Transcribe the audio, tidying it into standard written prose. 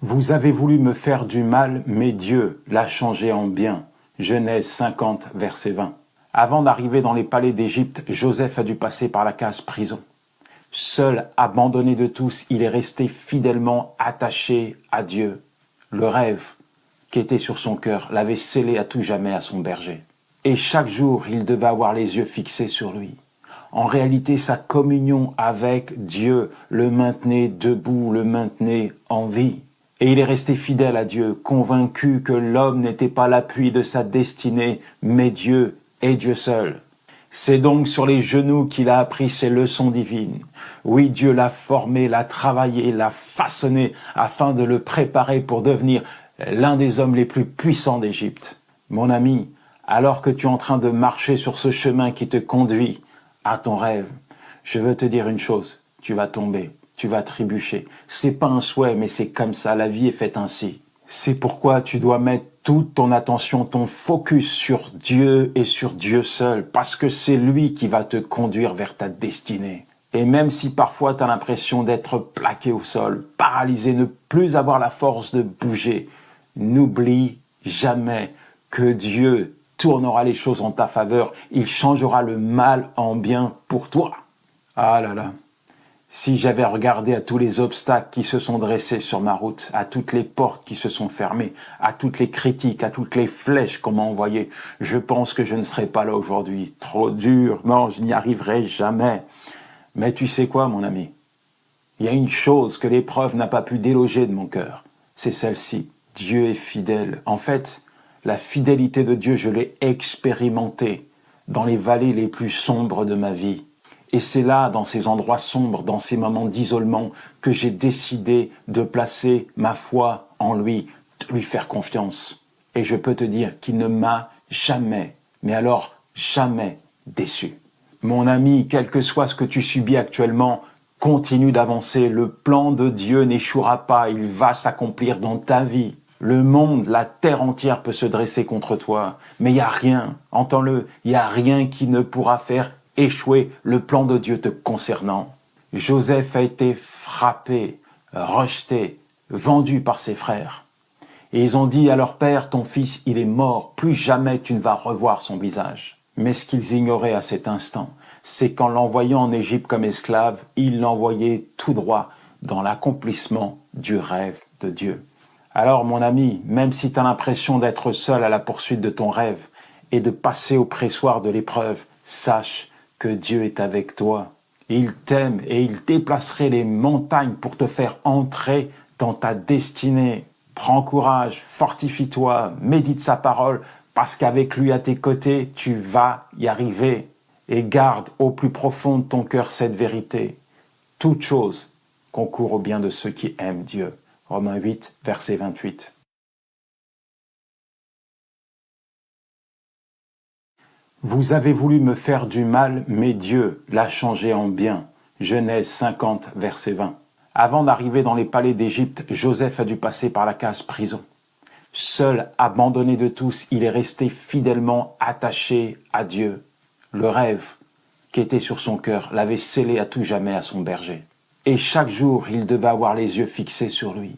Vous avez voulu me faire du mal, mais Dieu l'a changé en bien. Genèse 50, verset 20. Avant d'arriver dans les palais d'Égypte, Joseph a dû passer par la case prison. Seul, abandonné de tous, il est resté fidèlement attaché à Dieu. Le rêve qui était sur son cœur l'avait scellé à tout jamais à son berger. Et chaque jour, il devait avoir les yeux fixés sur lui. En réalité, sa communion avec Dieu le maintenait debout, le maintenait en vie. Et il est resté fidèle à Dieu, convaincu que l'homme n'était pas l'appui de sa destinée, mais Dieu et Dieu seul. C'est donc sur les genoux qu'il a appris ses leçons divines. Oui, Dieu l'a formé, l'a travaillé, l'a façonné afin de le préparer pour devenir l'un des hommes les plus puissants d'Égypte. Mon ami, alors que tu es en train de marcher sur ce chemin qui te conduit à ton rêve, je veux te dire une chose, tu vas tomber, tu vas trébucher. C'est pas un souhait, mais c'est comme ça, la vie est faite ainsi. C'est pourquoi tu dois mettre toute ton attention, ton focus sur Dieu et sur Dieu seul, parce que c'est lui qui va te conduire vers ta destinée. Et même si parfois tu as l'impression d'être plaqué au sol, paralysé, ne plus avoir la force de bouger, n'oublie jamais que Dieu tournera les choses en ta faveur, il changera le mal en bien pour toi. Ah là là, si j'avais regardé à tous les obstacles qui se sont dressés sur ma route, à toutes les portes qui se sont fermées, à toutes les critiques, à toutes les flèches qu'on m'a envoyées, je pense que je ne serais pas là aujourd'hui. Trop dur, non, je n'y arriverai jamais. Mais tu sais quoi, mon ami? Il y a une chose que l'épreuve n'a pas pu déloger de mon cœur, c'est celle-ci. Dieu est fidèle. En fait, la fidélité de Dieu, je l'ai expérimentée dans les vallées les plus sombres de ma vie. Et c'est là, dans ces endroits sombres, dans ces moments d'isolement, que j'ai décidé de placer ma foi en lui, de lui faire confiance. Et je peux te dire qu'il ne m'a jamais, mais alors jamais déçu. Mon ami, quel que soit ce que tu subis actuellement, continue d'avancer. Le plan de Dieu n'échouera pas, il va s'accomplir dans ta vie. Le monde, la terre entière peut se dresser contre toi, mais il n'y a rien, entends-le, il n'y a rien qui ne pourra faire échouer le plan de Dieu te concernant. Joseph a été frappé, rejeté, vendu par ses frères. Et ils ont dit à leur père, ton fils, il est mort, plus jamais tu ne vas revoir son visage. Mais ce qu'ils ignoraient à cet instant, c'est qu'en l'envoyant en Égypte comme esclave, ils l'envoyaient tout droit dans l'accomplissement du rêve de Dieu. Alors mon ami, même si tu as l'impression d'être seul à la poursuite de ton rêve et de passer au pressoir de l'épreuve, sache que Dieu est avec toi. Il t'aime et il déplacerait les montagnes pour te faire entrer dans ta destinée. Prends courage, fortifie-toi, médite sa parole, parce qu'avec lui à tes côtés, tu vas y arriver. Et garde au plus profond de ton cœur cette vérité. Toute chose concourt au bien de ceux qui aiment Dieu. Romains 8, verset 28. Vous avez voulu me faire du mal, mais Dieu l'a changé en bien. Genèse 50, verset 20. Avant d'arriver dans les palais d'Égypte, Joseph a dû passer par la case prison. Seul, abandonné de tous, il est resté fidèlement attaché à Dieu. Le rêve qui était sur son cœur l'avait scellé à tout jamais à son berger. Et chaque jour, il devait avoir les yeux fixés sur lui.